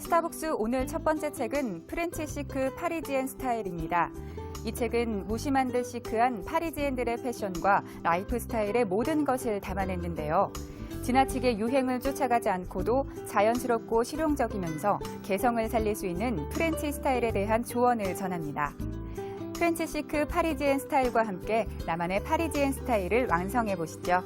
스타벅스 오늘 첫 번째 책은 프렌치 시크 파리지엔 스타일입니다. 이 책은 무심한 듯 시크한 파리지엔들의 패션과 라이프 스타일의 모든 것을 담아냈는데요. 지나치게 유행을 쫓아가지 않고도 자연스럽고 실용적이면서 개성을 살릴 수 있는 프렌치 스타일에 대한 조언을 전합니다. 프렌치 시크 파리지엔 스타일과 함께 나만의 파리지엔 스타일을 완성해 보시죠.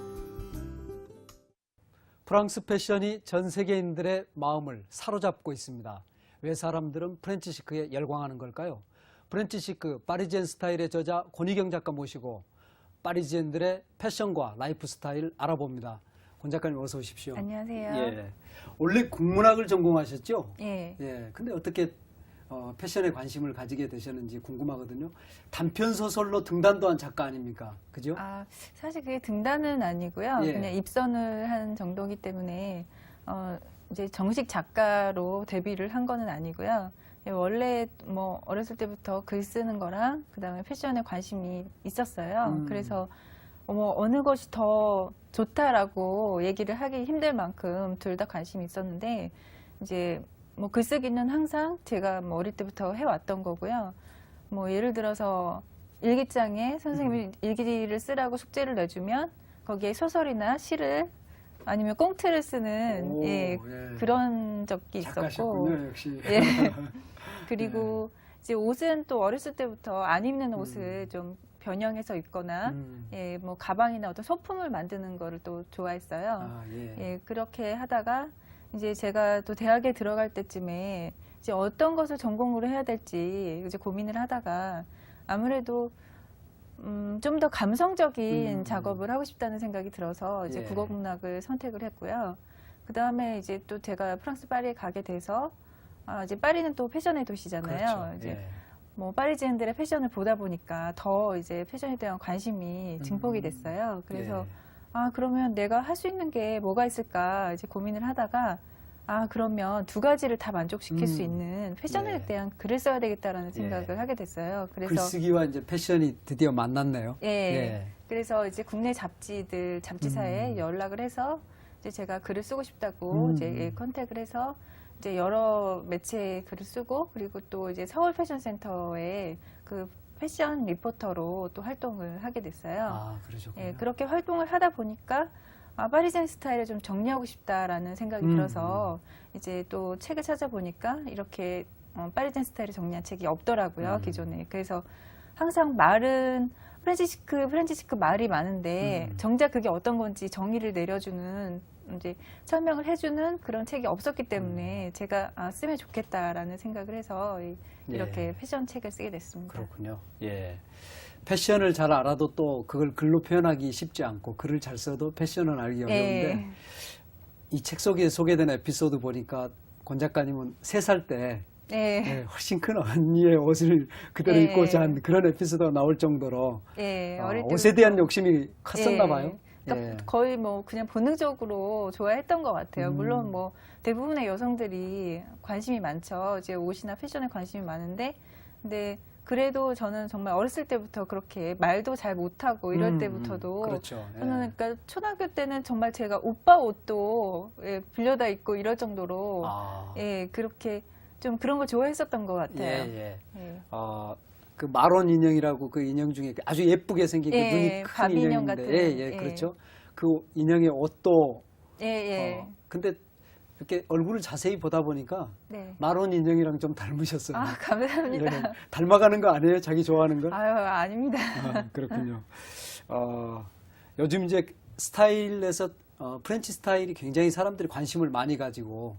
프랑스 패션이 전 세계인들의 마음을 사로잡고 있습니다. 왜 사람들은 프렌치 시크에 열광하는 걸까요? 프렌치 시크 파리지엔 스타일의 저자 권희경 작가 모시고 파리지엔들의 패션과 라이프 스타일 알아봅니다. 권 작가님 어서 오십시오. 안녕하세요. 예. 원래 국문학을 전공하셨죠? 예. 예. 근데 어떻게 패션에 관심을 가지게 되셨는지 궁금하거든요. 단편 소설로 등단도 한 작가 아닙니까? 그죠? 사실 그게 등단은 아니고요. 예. 그냥 입선을 한 정도이기 때문에 이제 정식 작가로 데뷔를 한 거는 아니고요. 원래 뭐 어렸을 때부터 글 쓰는 거랑 그다음에 패션에 관심이 있었어요. 그래서 뭐 어느 것이 더 좋다라고 얘기를 하기 힘들 만큼 둘 다 관심이 있었는데 이제 뭐 글쓰기는 항상 제가 뭐 어릴 때부터 해왔던 거고요. 뭐 예를 들어서 일기장에 선생님이 일기를 쓰라고 숙제를 내주면 거기에 소설이나 시를 아니면 꽁트를 쓰는 그런 적이 있었고. 작가셨군요, 역시. 예. 그리고 이제 옷은 또 어렸을 때부터 안 입는 옷을 좀 변형해서 입거나 뭐 가방이나 어떤 소품을 만드는 거를 또 좋아했어요. 예, 그렇게 하다가 이제 제가 또 대학에 들어갈 때쯤에 이제 어떤 것을 전공으로 해야 될지 이제 고민을 하다가 아무래도 좀 더 감성적인 작업을 하고 싶다는 생각이 들어서 이제 국어문학을 선택을 했고요. 그 다음에 이제 또 제가 프랑스 파리에 가게 돼서 이제 파리는 또 패션의 도시잖아요. 그렇죠. 이제 뭐 파리지엔들의 패션을 보다 보니까 더 이제 패션에 대한 관심이 증폭이 됐어요. 그래서 그러면 내가 할 수 있는 게 뭐가 있을까 이제 고민을 하다가 그러면 두 가지를 다 만족시킬 수 있는 패션에 대한 글을 써야 되겠다라는 생각을 하게 됐어요. 그래서 글쓰기와 이제 패션이 드디어 만났네요. 그래서 이제 국내 잡지사에 연락을 해서 이제 제가 글을 쓰고 싶다고 이제 컨택을 해서 이제 여러 매체에 글을 쓰고 그리고 또 이제 서울 패션센터에 그 패션 리포터로 또 활동을 하게 됐어요. 그러셨군요. 예, 그렇게 활동을 하다 보니까 파리지엔 스타일을 좀 정리하고 싶다라는 생각이 들어서 이제 또 책을 찾아보니까 이렇게 파리지엔 스타일을 정리한 책이 없더라고요, 기존에. 그래서 항상 말은 프렌치 시크 말이 많은데 정작 그게 어떤 건지 정의를 내려주는 이제 설명을 해주는 그런 책이 없었기 때문에 제가 쓰면 좋겠다라는 생각을 해서 이렇게 패션 책을 쓰게 됐습니다. 그렇군요. 예. 패션을 잘 알아도 또 그걸 글로 표현하기 쉽지 않고 글을 잘 써도 패션은 알기 어려운데 이 책 속에 소개된 에피소드 보니까 권 작가님은 3살 때 훨씬 큰 언니의 옷을 그대로 입고자 한 그런 에피소드가 나올 정도로 옷에 대한 욕심이 컸었나 봐요. 그러니까 거의 뭐 그냥 본능적으로 좋아했던 것 같아요. 물론 뭐 대부분의 여성들이 관심이 많죠. 이제 옷이나 패션에 관심이 많은데, 근데 그래도 저는 정말 어렸을 때부터 그렇게 말도 잘 못하고 이럴 때부터도 그렇죠. 저는 그러니까 초등학교 때는 정말 제가 오빠 옷도 빌려다 입고 이럴 정도로 그렇게 좀 그런 걸 좋아했었던 것 같아요. 그 마론 인형이라고 그 인형 중에 아주 예쁘게 생긴 그 눈이 큰 인형 인형인데, 같은. 그렇죠. 그 인형의 옷도, 근데 이렇게 얼굴을 자세히 보다 보니까 마론 인형이랑 좀 닮으셨어요. 감사합니다. 닮아가는 거 아니에요? 자기 좋아하는 걸? 아닙니다. 그렇군요. 요즘 이제 스타일에서 프렌치 스타일이 굉장히 사람들이 관심을 많이 가지고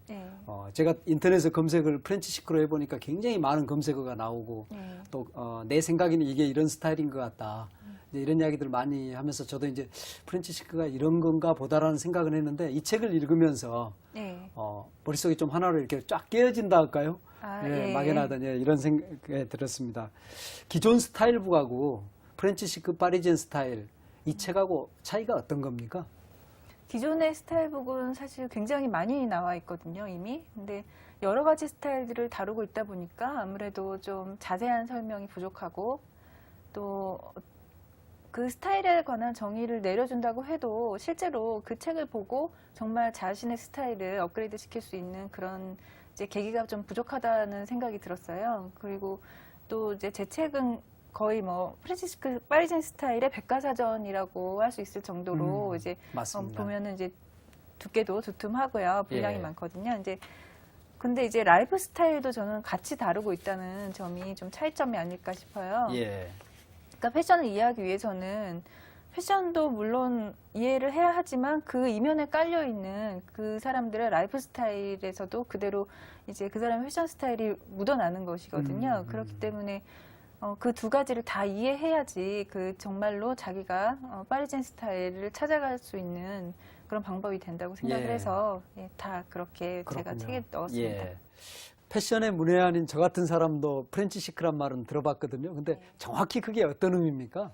제가 인터넷에 검색을 프렌치 시크로 해보니까 굉장히 많은 검색어가 나오고 또 내 생각에는 이게 이런 스타일인 것 같다. 이제 이런 이야기들을 많이 하면서 저도 이제 프렌치 시크가 이런 건가 보다라는 생각을 했는데 이 책을 읽으면서 머릿속에 좀 하나로 이렇게 쫙 깨어진다 할까요? 막연하던 이런 생각이 들었습니다. 기존 스타일북하고 프렌치 시크 파리지엔 스타일 이 책하고 차이가 어떤 겁니까? 기존의 스타일북은 사실 굉장히 많이 나와 있거든요, 이미. 근데 여러 가지 스타일들을 다루고 있다 보니까 아무래도 좀 자세한 설명이 부족하고 또 그 스타일에 관한 정의를 내려준다고 해도 실제로 그 책을 보고 정말 자신의 스타일을 업그레이드 시킬 수 있는 그런 이제 계기가 좀 부족하다는 생각이 들었어요. 그리고 또 이제 제 책은 거의 뭐 프란치스크 파리젠 스타일의 백과사전이라고 할 수 있을 정도로 이제 맞습니다. 보면은 이제 두께도 두툼하고요. 분량이 예. 많거든요. 이제 근데 이제 라이프 스타일도 저는 같이 다루고 있다는 점이 좀 차이점이 아닐까 싶어요. 예. 그러니까 패션을 이해하기 위해서는 패션도 물론 이해를 해야 하지만 그 이면에 깔려 있는 그 사람들의 라이프 스타일에서도 그대로 이제 그 사람의 패션 스타일이 묻어나는 것이거든요. 그렇기 때문에 그 두 가지를 다 이해해야지 그 정말로 자기가 파리젠 스타일을 찾아갈 수 있는 그런 방법이 된다고 생각을 예. 해서 다 그렇게 제가 그렇군요. 책에 넣었습니다. 예. 패션의 문외한인 저 같은 사람도 프렌치 시크란 말은 들어봤거든요. 근데 정확히 그게 어떤 의미입니까?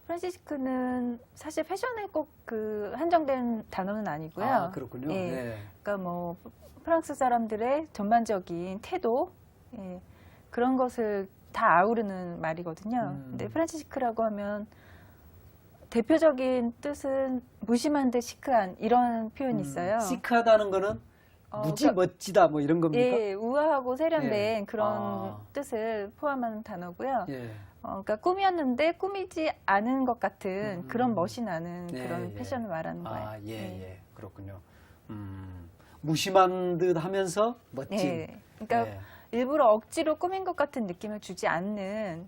프란시스크는 사실 패션에 꼭 그 한정된 단어는 아니고요. 아, 그렇군요. 예. 네. 그러니까 뭐 프랑스 사람들의 전반적인 태도 그런 것을 다 아우르는 말이거든요. 근데 프란시스크라고 하면 대표적인 뜻은 무심한 듯 시크한 이런 표현이 있어요. 시크하다는 거는 무지 그러니까 멋지다 뭐 이런 겁니까? 예, 우아하고 세련된 예. 그런 뜻을 포함하는 단어고요. 예. 그러니까 꾸몄는데 꾸미지 않은 것 같은 그런 멋이 나는 예, 그런 예. 패션을 말하는 거예요. 아, 예, 예. 그렇군요. 무심한 듯 하면서 멋진. 네. 그러니까 예. 일부러 억지로 꾸민 것 같은 느낌을 주지 않는,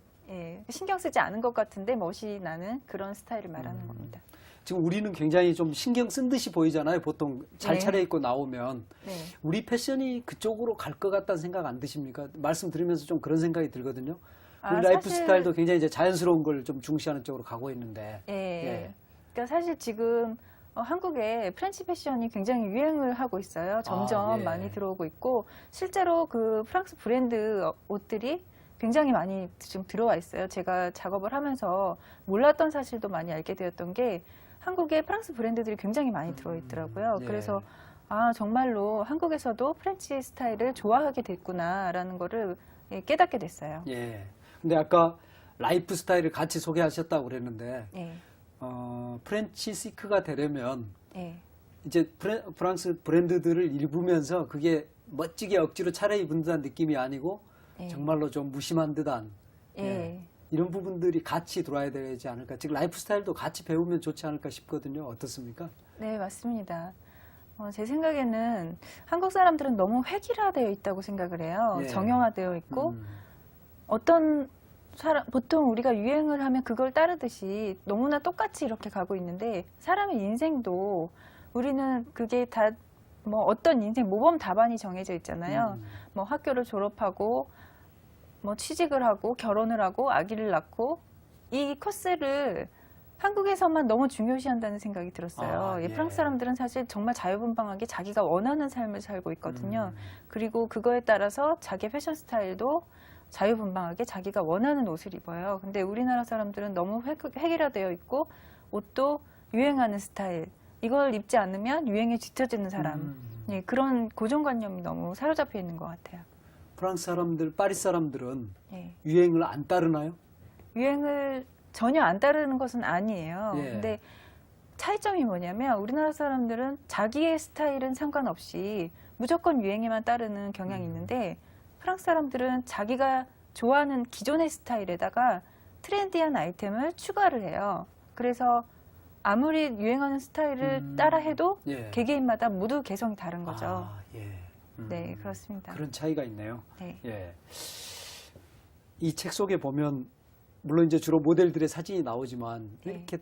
신경 쓰지 않은 것 같은데 멋이 나는 그런 스타일을 말하는 겁니다. 지금 우리는 굉장히 좀 신경 쓴 듯이 보이잖아요. 보통 잘 네. 차려입고 나오면. 네. 우리 패션이 그쪽으로 갈 것 같다는 생각 안 드십니까? 말씀 들으면서 좀 그런 생각이 들거든요. 아, 우리 라이프 사실- 스타일도 굉장히 이제 자연스러운 걸 좀 중시하는 쪽으로 가고 있는데. 예. 예. 그러니까 사실 지금 한국에 프렌치 패션이 굉장히 유행을 하고 있어요. 점점 예. 많이 들어오고 있고 실제로 그 프랑스 브랜드 옷들이 굉장히 많이 지금 들어와 있어요. 제가 작업을 하면서 몰랐던 사실도 많이 알게 되었던 게 한국에 프랑스 브랜드들이 굉장히 많이 들어있더라고요. 예. 그래서 아 정말로 한국에서도 프렌치 스타일을 좋아하게 됐구나라는 거를 깨닫게 됐어요. 예. 근데 아까 라이프 스타일을 같이 소개하셨다고 그랬는데, 예. 프렌치 시크가 되려면 예. 이제 프랑스 브랜드들을 입으면서 그게 멋지게 억지로 차려입은 듯한 느낌이 아니고 예. 정말로 좀 무심한 듯한 예. 이런 부분들이 같이 들어와야 되지 않을까. 즉 라이프 스타일도 같이 배우면 좋지 않을까 싶거든요. 어떻습니까? 네, 맞습니다. 제 생각에는 한국 사람들은 너무 획일화되어 있다고 생각을 해요. 예. 정형화되어 있고 어떤 사람 보통 우리가 유행을 하면 그걸 따르듯이 너무나 똑같이 이렇게 가고 있는데 사람의 인생도 우리는 그게 다 뭐 어떤 인생 모범 답안이 정해져 있잖아요. 뭐 학교를 졸업하고 뭐 취직을 하고 결혼을 하고 아기를 낳고 이 코스를 한국에서만 너무 중요시한다는 생각이 들었어요. 아, 예. 프랑스 사람들은 사실 정말 자유분방하게 자기가 원하는 삶을 살고 있거든요. 그리고 그거에 따라서 자기의 패션 스타일도 자유분방하게 자기가 원하는 옷을 입어요. 근데 우리나라 사람들은 너무 획일화되어 있고 옷도 유행하는 스타일. 이걸 입지 않으면 유행에 뒤처지는 사람. 예, 그런 고정관념이 너무 사로잡혀 있는 것 같아요. 프랑스 사람들, 파리 사람들은 예. 유행을 안 따르나요? 유행을 전혀 안 따르는 것은 아니에요. 예. 근데 차이점이 뭐냐면 우리나라 사람들은 자기의 스타일은 상관없이 무조건 유행에만 따르는 경향이 있는데 프랑스 사람들은 자기가 좋아하는 기존의 스타일에다가 트렌디한 아이템을 추가를 해요. 그래서 아무리 유행하는 스타일을 따라 해도 예. 개개인마다 모두 개성이 다른 거죠. 아, 예. 네, 그렇습니다. 그런 차이가 있네요. 네. 예. 이 책 속에 보면 물론 이제 주로 모델들의 사진이 나오지만 왜 네. 이렇게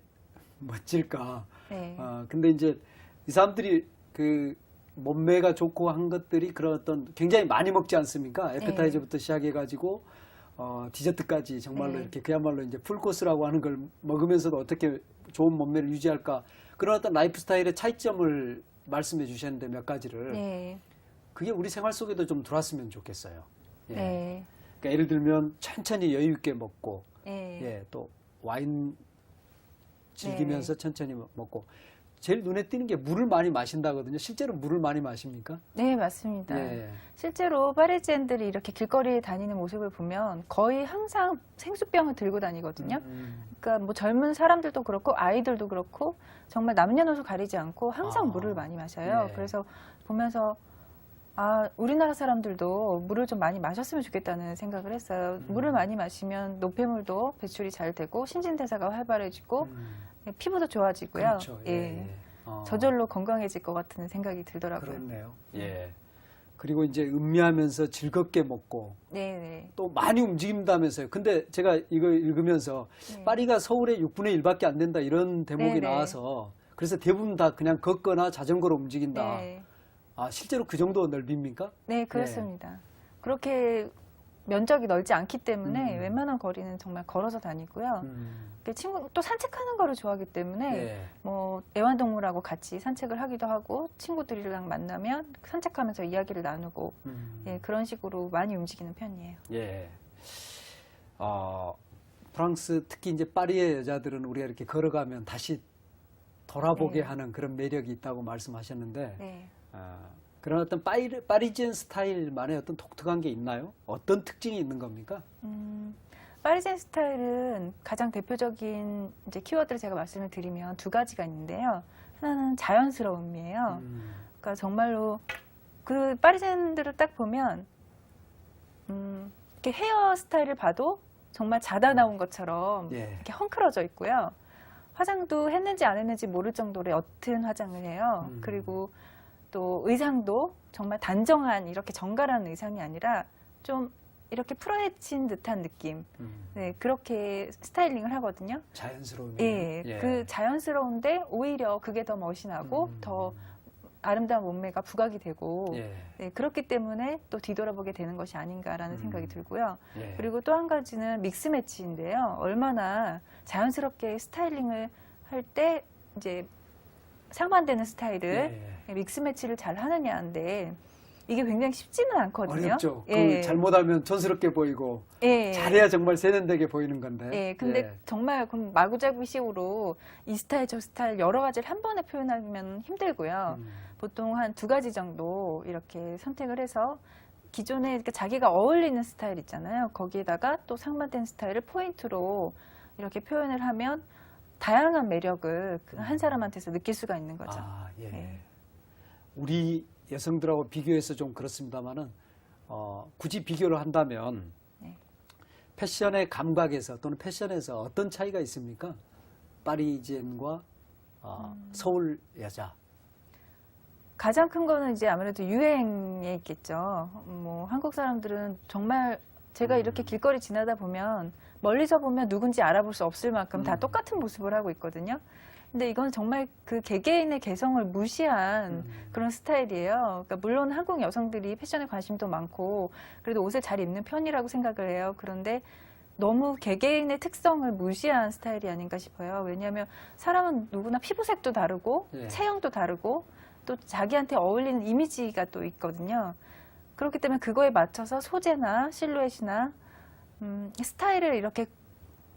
멋질까? 네. 근데 이제 이 사람들이 그 몸매가 좋고 한 것들이 그런 어떤 굉장히 많이 먹지 않습니까? 에피타이저부터 시작해가지고 디저트까지 정말로 네. 이렇게 그야말로 이제 풀코스라고 하는 걸 먹으면서도 어떻게 좋은 몸매를 유지할까? 그런 어떤 라이프 스타일의 차이점을 말씀해 주셨는데 몇 가지를 네. 그게 우리 생활 속에도 좀 들어왔으면 좋겠어요. 예. 네. 그러니까 예를 들면 천천히 여유 있게 먹고, 네. 예, 또 와인 즐기면서 네. 천천히 먹고. 제일 눈에 띄는 게 물을 많이 마신다거든요. 실제로 물을 많이 마십니까? 네, 맞습니다. 예. 실제로 파리지엔들이 이렇게 길거리에 다니는 모습을 보면 거의 항상 생수병을 들고 다니거든요. 그러니까 뭐 젊은 사람들도 그렇고 아이들도 그렇고 정말 남녀노소 가리지 않고 항상 물을 많이 마셔요. 예. 그래서 보면서 우리나라 사람들도 물을 좀 많이 마셨으면 좋겠다는 생각을 했어요. 물을 많이 마시면 노폐물도 배출이 잘 되고 신진대사가 활발해지고 피부도 좋아지고요. 그렇죠. 저절로 건강해질 것 같은 생각이 들더라고요. 그렇네요. 예. 그리고 이제 음미하면서 즐겁게 먹고 네네. 또 많이 움직인다면서요. 근데 제가 이거 읽으면서 네. 파리가 서울의 6분의 1밖에 안 된다 이런 대목이 네네. 나와서 그래서 대부분 다 그냥 걷거나 자전거로 움직인다. 네. 실제로 그 정도 넓입니까? 네, 그렇습니다. 그렇게 면적이 넓지 않기 때문에 웬만한 거리는 정말 걸어서 다니고요. 친구 또 산책하는 거를 좋아하기 때문에 예. 뭐 애완동물하고 같이 산책을 하기도 하고 친구들이랑 만나면 산책하면서 이야기를 나누고 그런 식으로 많이 움직이는 편이에요. 예. 프랑스 특히 이제 파리의 여자들은 우리가 이렇게 걸어가면 다시 돌아보게 네. 하는 그런 매력이 있다고 말씀하셨는데 네. 그런 어떤 파리지안 스타일만의 어떤 독특한 게 있나요? 어떤 특징이 있는 겁니까? 파리지안 스타일은 가장 대표적인 이제 키워드를 제가 말씀을 드리면 두 가지가 있는데요. 하나는 자연스러움이에요. 그러니까 정말로 그 파리지안들을 딱 보면 이렇게 헤어 스타일을 봐도 정말 자다 나온 것처럼 예. 이렇게 헝클어져 있고요. 화장도 했는지 안 했는지 모를 정도로 옅은 화장을 해요. 그리고 또 의상도 정말 단정한 이렇게 정갈한 의상이 아니라 좀 이렇게 풀어헤친 듯한 느낌. 네, 그렇게 스타일링을 하거든요. 자연스러움이. 예, 그 자연스러운데 오히려 그게 더 멋이 나고 더 아름다운 몸매가 부각이 되고 예. 네, 그렇기 때문에 또 뒤돌아보게 되는 것이 아닌가라는 생각이 들고요. 예. 그리고 또 한 가지는 믹스 매치인데요. 얼마나 자연스럽게 스타일링을 할 때 이제 상반되는 스타일을 믹스 매치를 잘 하느냐인데 이게 굉장히 쉽지는 않거든요. 어렵죠. 예. 그 잘못하면 촌스럽게 보이고 예. 잘해야 정말 세련되게 보이는 건데. 예, 근데 정말 그럼 마구잡이식으로 이 스타일 저 스타일 여러 가지를 한 번에 표현하면 힘들고요. 보통 한 두 가지 정도 이렇게 선택을 해서 기존에 이렇게 자기가 어울리는 스타일 있잖아요. 거기에다가 또 상반된 스타일을 포인트로 이렇게 표현을 하면 다양한 매력을 그 한 사람한테서 느낄 수가 있는 거죠. 예. 예. 우리 여성들하고 비교해서 좀 그렇습니다만은 굳이 비교를 한다면 네. 패션의 감각에서 또는 패션에서 어떤 차이가 있습니까? 파리지엔과 서울 여자. 가장 큰 거는 이제 아무래도 유행에 있겠죠. 뭐 한국 사람들은 정말 제가 이렇게 길거리 지나다 보면 멀리서 보면 누군지 알아볼 수 없을 만큼 다 똑같은 모습을 하고 있거든요. 근데 이건 정말 그 개개인의 개성을 무시한 그런 스타일이에요. 그러니까 물론 한국 여성들이 패션에 관심도 많고 그래도 옷을 잘 입는 편이라고 생각을 해요. 그런데 너무 개개인의 특성을 무시한 스타일이 아닌가 싶어요. 왜냐하면 사람은 누구나 피부색도 다르고 체형도 다르고 또 자기한테 어울리는 이미지가 또 있거든요. 그렇기 때문에 그거에 맞춰서 소재나 실루엣이나 스타일을 이렇게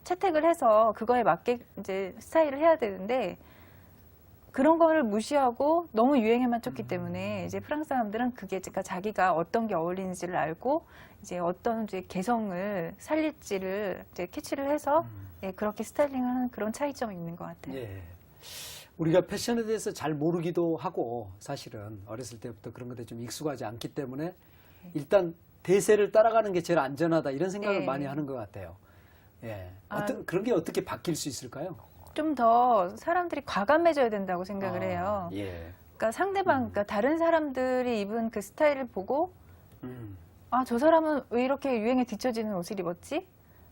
채택을 해서 그거에 맞게 이제 스타일을 해야 되는데 그런 거를 무시하고 너무 유행에만 쫓기 때문에 이제 프랑스 사람들은 그게 그러니까 자기가 어떤 게 어울리는지를 알고 이제 어떤 이제 개성을 살릴지를 이제 캐치를 해서 그렇게 스타일링하는 그런 차이점이 있는 것 같아요. 예. 우리가 패션에 대해서 잘 모르기도 하고 사실은 어렸을 때부터 그런 것에 좀 익숙하지 않기 때문에 일단 대세를 따라가는 게 제일 안전하다 이런 생각을 많이 하는 것 같아요. 예. 그런 게 어떻게 바뀔 수 있을까요? 좀 더 사람들이 과감해져야 된다고 생각을 해요. 예. 그러니까 상대방, 그러니까 다른 사람들이 입은 그 스타일을 보고 저 사람은 왜 이렇게 유행에 뒤처지는 옷을 입었지?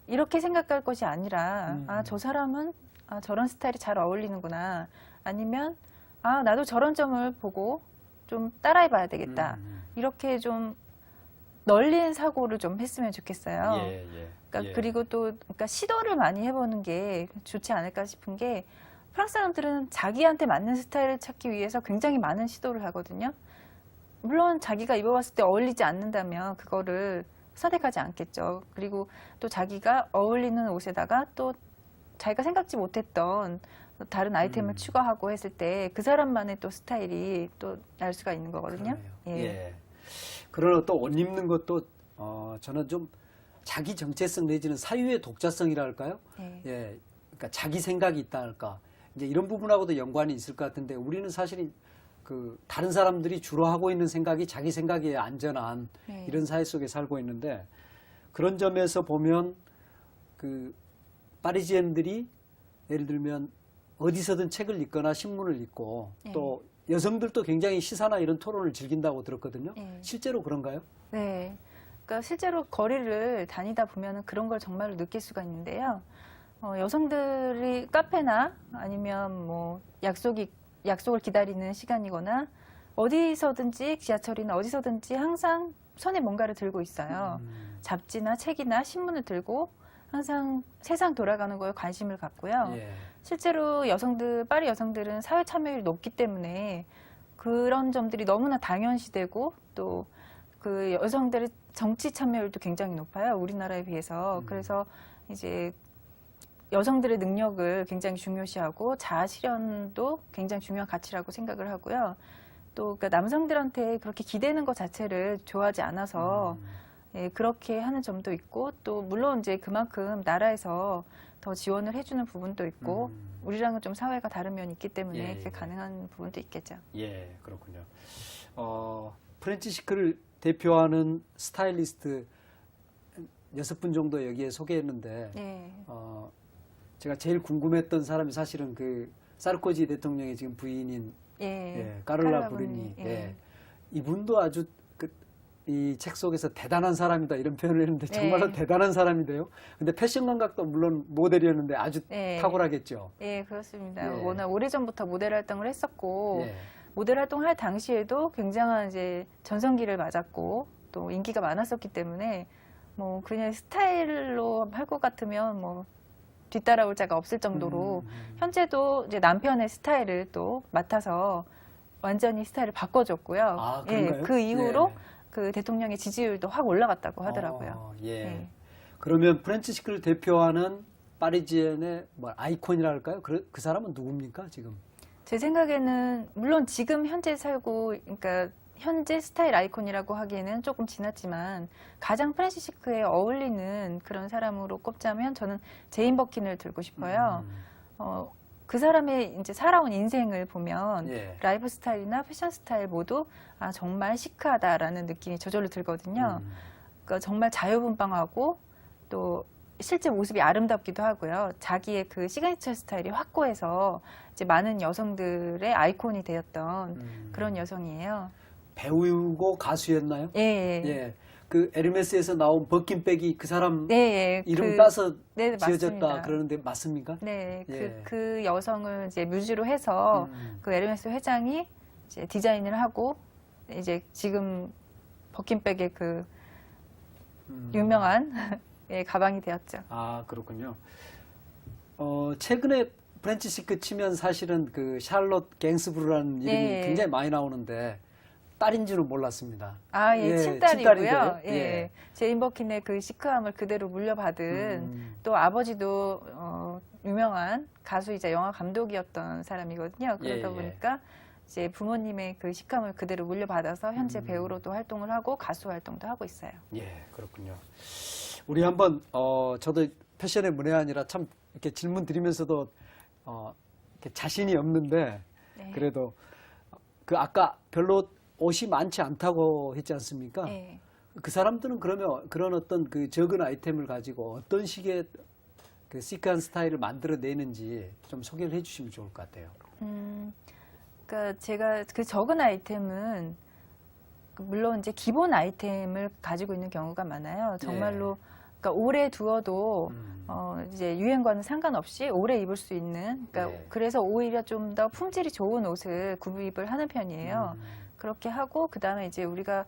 이렇게 생각할 것이 아니라 저 사람은 저런 스타일이 잘 어울리는구나. 아니면 나도 저런 점을 보고 좀 따라해봐야 되겠다. 이렇게 좀 널린 사고를 좀 했으면 좋겠어요. 그러니까 그리고 또 그러니까 시도를 많이 해보는 게 좋지 않을까 싶은 게 프랑스 사람들은 자기한테 맞는 스타일을 찾기 위해서 굉장히 많은 시도를 하거든요. 물론 자기가 입어봤을 때 어울리지 않는다면 그거를 선택하지 않겠죠. 그리고 또 자기가 어울리는 옷에다가 또 자기가 생각지 못했던 다른 아이템을 추가하고 했을 때 그 사람만의 또 스타일이 또 날 수가 있는 거거든요. 예. 그러나 또 옷 입는 것도 저는 좀 자기 정체성 내지는 사유의 독자성이라 할까요? 예. 그러니까 자기 생각이 있다 할까. 이제 이런 부분하고도 연관이 있을 것 같은데 우리는 사실 그 다른 사람들이 주로 하고 있는 생각이 자기 생각에 안전한 네. 이런 사회 속에 살고 있는데 그런 점에서 보면 그 파리지엔들이 예를 들면 어디서든 책을 읽거나 신문을 읽고 네. 또 여성들도 굉장히 시사나 이런 토론을 즐긴다고 들었거든요. 네. 실제로 그런가요? 네. 그러니까 실제로 거리를 다니다 보면 그런 걸 정말로 느낄 수가 있는데요. 여성들이 카페나 아니면 뭐 약속을 기다리는 시간이거나 어디서든지 지하철이나 어디서든지 항상 손에 뭔가를 들고 있어요. 잡지나 책이나 신문을 들고 항상 세상 돌아가는 거에 관심을 갖고요. 예. 실제로 파리 여성들은 사회 참여율이 높기 때문에 그런 점들이 너무나 당연시되고 또 그 여성들의 정치 참여율도 굉장히 높아요. 우리나라에 비해서. 그래서 이제 여성들의 능력을 굉장히 중요시하고 자아 실현도 굉장히 중요한 가치라고 생각을 하고요. 또 그러니까 남성들한테 그렇게 기대는 것 자체를 좋아하지 않아서 예, 그렇게 하는 점도 있고 또 물론 이제 그만큼 나라에서 더 지원을 해주는 부분도 있고 우리랑은 좀 사회가 다른 면이 있기 때문에 예, 그게 가능한 부분도 있겠죠. 예, 그렇군요. 프렌치 시크를 대표하는 스타일리스트 6분 정도 여기에 소개했는데 예. 제가 제일 궁금했던 사람이 사실은 그 사르코지 대통령의 지금 부인인 예. 까를라 브루니. 예. 예. 이분도 아주 이 책 속에서 대단한 사람이다 이런 표현을 했는데 정말로 예. 대단한 사람인데요. 근데 패션 감각도 물론 모델이었는데 아주 예. 탁월하겠죠. 예, 그렇습니다. 예. 워낙 오래전부터 모델 활동을 했었고 예. 모델 활동할 당시에도 굉장한 이제 전성기를 맞았고 또 인기가 많았었기 때문에 뭐 그냥 스타일로 할 것 같으면 뭐 뒤따라올 자가 없을 정도로 현재도 이제 남편의 스타일을 또 맡아서 완전히 스타일을 바꿔줬고요. 아, 그런가요? 그 이후로 예. 그 대통령의 지지율도 확 올라갔다고 하더라고요. 예. 예. 그러면 프렌치 시크를 대표하는 파리지엔의 뭐 아이콘이라 할까요? 그 사람은 누굽니까 지금? 제 생각에는 물론 지금 현재 살고 그러니까 현재 스타일 아이콘이라고 하기에는 조금 지났지만 가장 프렌치 시크에 어울리는 그런 사람으로 꼽자면 저는 제인 버킨을 들고 싶어요. 그 사람의 이제 살아온 인생을 보면 예. 라이프 스타일이나 패션 스타일 모두 아 정말 시크하다라는 느낌이 저절로 들거든요. 그러니까 정말 자유분방하고 또 실제 모습이 아름답기도 하고요. 자기의 그 시그니처 스타일이 확고해서 이제 많은 여성들의 아이콘이 되었던 그런 여성이에요. 배우고 가수였나요? 예, 예. 예. 그 에르메스에서 나온 버킨백이 그 사람 네, 예. 이름 따서 네, 지어졌다 맞습니다. 그러는데 맞습니까? 네, 예. 그 여성을 이제 뮤즈로 해서 그 에르메스 회장이 이제 디자인을 하고 이제 지금 버킨백의 그 유명한 예, 가방이 되었죠. 아, 그렇군요. 최근에 프렌치 시크 치면 사실은 그 샬롯 갱스부르라는 이름이 예. 굉장히 많이 나오는데 딸인 줄은 몰랐습니다. 아, 예, 예, 친딸이고요. 친딸인가요? 예. 예. 제인 버킨의 그 시크함을 그대로 물려받은 또 아버지도 유명한 가수이자 영화 감독이었던 사람이거든요. 그러다 예, 예. 보니까 이제 부모님의 그 시크함을 그대로 물려받아서 현재 배우로도 활동을 하고 가수 활동도 하고 있어요. 예, 그렇군요. 우리 한번 저도 패션의 문외한이라 참 이렇게 질문 드리면서도 이렇게 자신이 없는데 네. 그래도 그 아까 별로 옷이 많지 않다고 했지 않습니까? 예. 그 사람들은 그러면 그런 어떤 그 적은 아이템을 가지고 어떤 식의 그 시크한 스타일을 만들어내는지 좀 소개를 해주시면 좋을 것 같아요. 그러니까 제가 그 적은 아이템은 물론 이제 기본 아이템을 가지고 있는 경우가 많아요. 정말로 그러니까 오래 두어도 이제 유행과는 상관없이 오래 입을 수 있는. 그러니까 예. 그래서 오히려 좀 더 품질이 좋은 옷을 구입을 하는 편이에요. 그렇게 하고 그 다음에 이제 우리가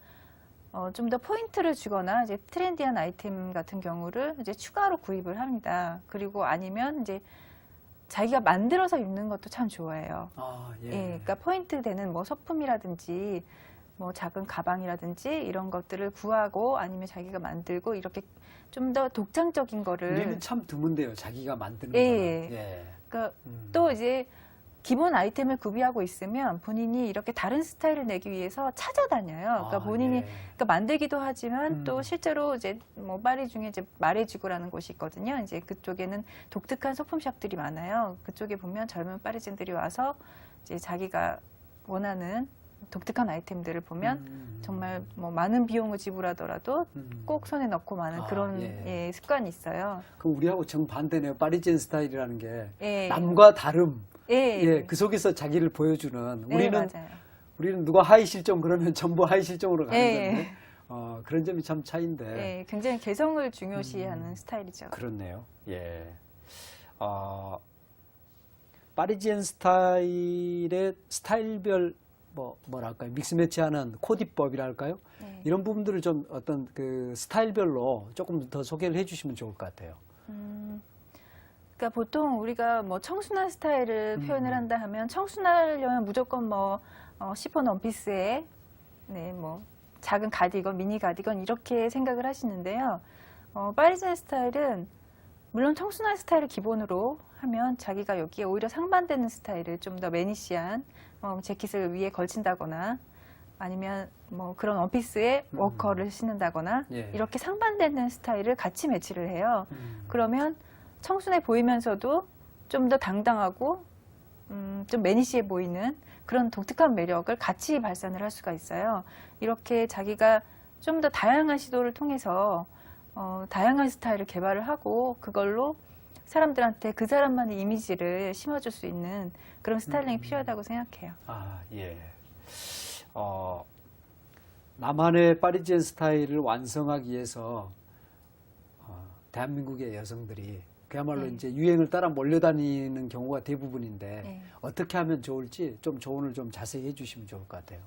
좀 더 포인트를 주거나 이제 트렌디한 아이템 같은 경우를 이제 추가로 구입을 합니다. 그리고 아니면 이제 자기가 만들어서 입는 것도 참 좋아해요. 아, 예. 예, 그러니까 포인트 되는 뭐 소품이라든지 뭐 작은 가방이라든지 이런 것들을 구하고 아니면 자기가 만들고 이렇게 좀 더 독창적인 거를 우리는 참 드문데요. 자기가 만드는 예, 거는. 예. 예. 그러니까 또 이제 기본 아이템을 구비하고 있으면 본인이 이렇게 다른 스타일을 내기 위해서 찾아다녀요. 그러니까 아, 본인이 예. 그러니까 만들기도 하지만 또 실제로 이제 뭐 파리 중에 이제 마레지구라는 곳이 있거든요. 이제 그쪽에는 독특한 소품샵들이 많아요. 그쪽에 보면 젊은 파리진들이 와서 이제 자기가 원하는 독특한 아이템들을 보면 정말 뭐 많은 비용을 지불하더라도 꼭 손에 넣고 마는 그런 예. 예, 습관이 있어요. 그럼 우리하고 정반대네요. 파리지엔 스타일이라는 게 예. 남과 다름. 예, 예, 그 속에서 자기를 보여주는. 예, 맞아요. 우리는 누가 하이 실종 그러면 전부 하이 실종으로 가는 예. 건데 그런 점이 참 차이인데. 예, 굉장히 개성을 중요시하는 스타일이죠. 그렇네요. 예. 파리지엔 스타일의 스타일별 뭐랄까요, 믹스매치하는 코디법이랄까요? 네. 이런 부분들을 좀 어떤 그 스타일별로 조금 더 소개를 해주시면 좋을 것 같아요. 그러니까 보통 우리가 뭐 청순한 스타일을 표현을 한다 하면 청순하려면 무조건 뭐 시폰 원피스에 네, 뭐 작은 가디건, 미니 가디건 이렇게 생각을 하시는데요. 파리지엔 스타일은 물론 청순한 스타일을 기본으로 하면 자기가 여기에 오히려 상반되는 스타일을 좀 더 매니시한 재킷을 위에 걸친다거나 아니면 뭐 그런 원피스에 워커를 신는다거나 예. 이렇게 상반되는 스타일을 같이 매치를 해요. 그러면 청순해 보이면서도 좀 더 당당하고 좀 매니시해 보이는 그런 독특한 매력을 같이 발산을 할 수가 있어요. 이렇게 자기가 좀 더 다양한 시도를 통해서 다양한 스타일을 개발을 하고 그걸로 사람들한테 그 사람만의 이미지를 심어줄 수 있는 그런 스타일링이 필요하다고 생각해요. 예. 나만의 파리지엔 스타일을 완성하기 위해서 대한민국의 여성들이 그야말로 네. 이제 유행을 따라 몰려다니는 경우가 대부분인데 네. 어떻게 하면 좋을지 좀 조언을 좀 자세히 해주시면 좋을 것 같아요.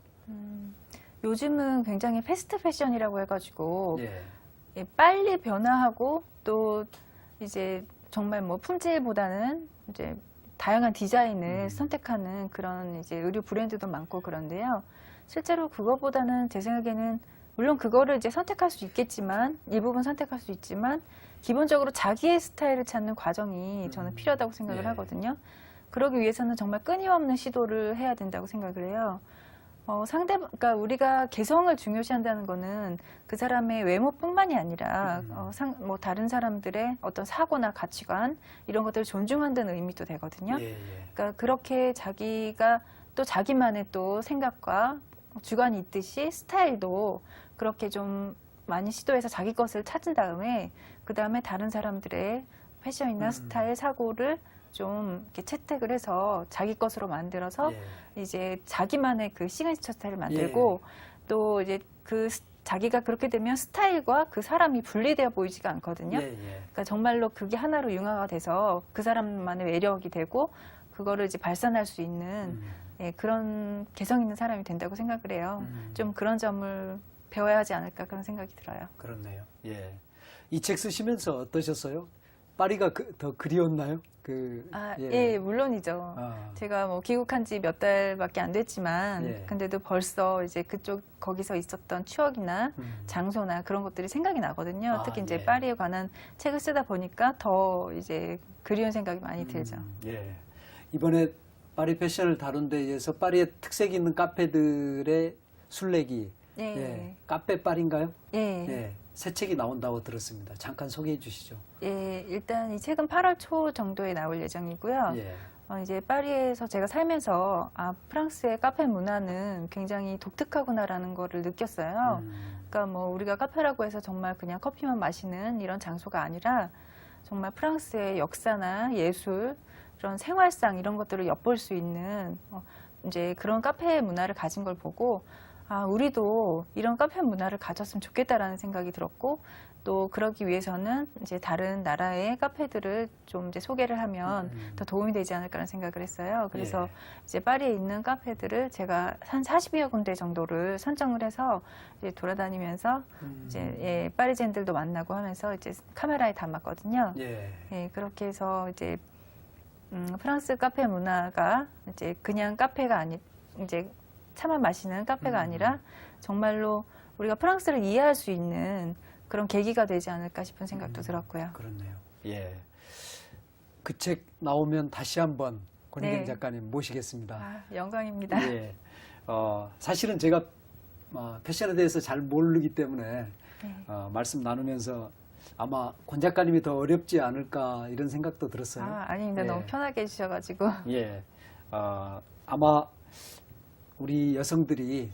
요즘은 굉장히 패스트 패션이라고 해가지고 예. 예, 빨리 변화하고 또 이제 정말 뭐 품질보다는 이제 다양한 디자인을 선택하는 그런 이제 의류 브랜드도 많고 그런데요. 실제로 그거보다는 제 생각에는 물론 그거를 이제 선택할 수 있겠지만 일부분 선택할 수 있지만 기본적으로 자기의 스타일을 찾는 과정이 저는 필요하다고 생각을 예. 하거든요. 그러기 위해서는 정말 끊임없는 시도를 해야 된다고 생각을 해요. 그러니까 우리가 개성을 중요시한다는 거는 그 사람의 외모뿐만이 아니라 뭐 다른 사람들의 어떤 사고나 가치관 이런 것들을 존중한다는 의미도 되거든요. 예, 예. 그러니까 그렇게 자기가 또 자기만의 또 생각과 주관이 있듯이 스타일도 그렇게 좀 많이 시도해서 자기 것을 찾은 다음에 그 다음에 다른 사람들의 패션이나 스타일 사고를 좀 이렇게 채택을 해서 자기 것으로 만들어서 예. 이제 자기만의 그 시그니처 스타일을 만들고 또 이제 자기가 그렇게 되면 스타일과 그 사람이 분리되어 보이지가 않거든요. 예, 예. 그러니까 정말로 그게 하나로 융화가 돼서 그 사람만의 매력이 되고 그거를 이제 발산할 수 있는 예, 그런 개성 있는 사람이 된다고 생각을 해요. 좀 그런 점을 배워야 하지 않을까 그런 생각이 들어요. 그렇네요. 예. 이 책 쓰시면서 어떠셨어요? 파리가 더 그리웠나요? 예, 물론이죠. 제가 뭐 귀국한 지 몇 달밖에 안 됐지만, 예. 근데도 벌써 이제 거기서 있었던 추억이나 장소나 그런 것들이 생각이 나거든요. 특히 이제 예. 파리에 관한 책을 쓰다 보니까 더 이제 그리운 생각이 많이 들죠. 예. 이번에 파리 패션을 다룬 데 의해서 파리의 특색 있는 카페들의 순례기, 예. 예. 카페 파리인가요? 예. 예. 새 책이 나온다고 들었습니다. 잠깐 소개해 주시죠. 예, 일단 이 책은 8월 초 정도에 나올 예정이고요. 예. 이제 파리에서 제가 살면서 프랑스의 카페 문화는 굉장히 독특하구나라는 거를 느꼈어요. 그러니까 뭐 우리가 카페라고 해서 정말 그냥 커피만 마시는 이런 장소가 아니라 정말 프랑스의 역사나 예술, 그런 생활상 이런 것들을 엿볼 수 있는 이제 그런 카페 문화를 가진 걸 보고 우리도 이런 카페 문화를 가졌으면 좋겠다라는 생각이 들었고 또 그러기 위해서는 이제 다른 나라의 카페들을 좀 이제 소개를 하면 더 도움이 되지 않을까라는 생각을 했어요. 그래서 예. 이제 파리에 있는 카페들을 제가 한 40여 군데 정도를 선정을 해서 이제 돌아다니면서 이제 예, 파리젠들도 만나고 하면서 이제 카메라에 담았거든요. 예. 예, 그렇게 해서 이제 프랑스 카페 문화가 이제 그냥 카페가 이제 차만 마시는 카페가 아니라 정말로 우리가 프랑스를 이해할 수 있는 그런 계기가 되지 않을까 싶은 생각도 들었고요. 그렇네요. 예. 그 책 나오면 다시 한번 권희경 네. 작가님 모시겠습니다. 영광입니다. 예. 사실은 제가 패션에 대해서 잘 모르기 때문에 네. 말씀 나누면서 아마 권 작가님이 더 어렵지 않을까 이런 생각도 들었어요. 아닙니다. 예. 너무 편하게 해주셔가지고. 예. 아마 우리 여성들이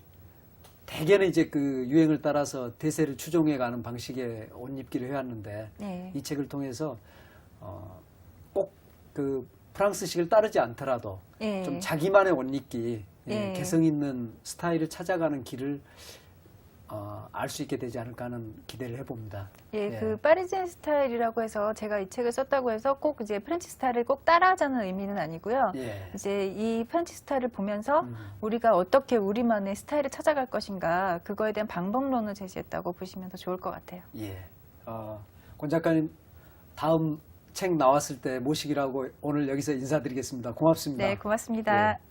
대개는 이제 그 유행을 따라서 대세를 추종해가는 방식의 옷 입기를 해왔는데 네. 이 책을 통해서 꼭 그 프랑스식을 따르지 않더라도 예. 좀 자기만의 옷 입기, 예. 개성 있는 스타일을 찾아가는 길을 알 수 있게 되지 않을까 하는 기대를 해봅니다. 예, 그 파리지엔 스타일이라고 해서 제가 이 책을 썼다고 해서 꼭 이제 프렌치 스타일을 꼭 따라하자는 의미는 아니고요. 예. 이제 이 프렌치 스타일을 보면서 음. 우리가 어떻게 우리만의 스타일을 찾아갈 것인가 그거에 대한 방법론을 제시했다고 보시면 더 좋을 것 같아요. 예. 권 작가님 다음 책 나왔을 때 모시기라고 오늘 여기서 인사드리겠습니다. 고맙습니다. 네, 고맙습니다. 예.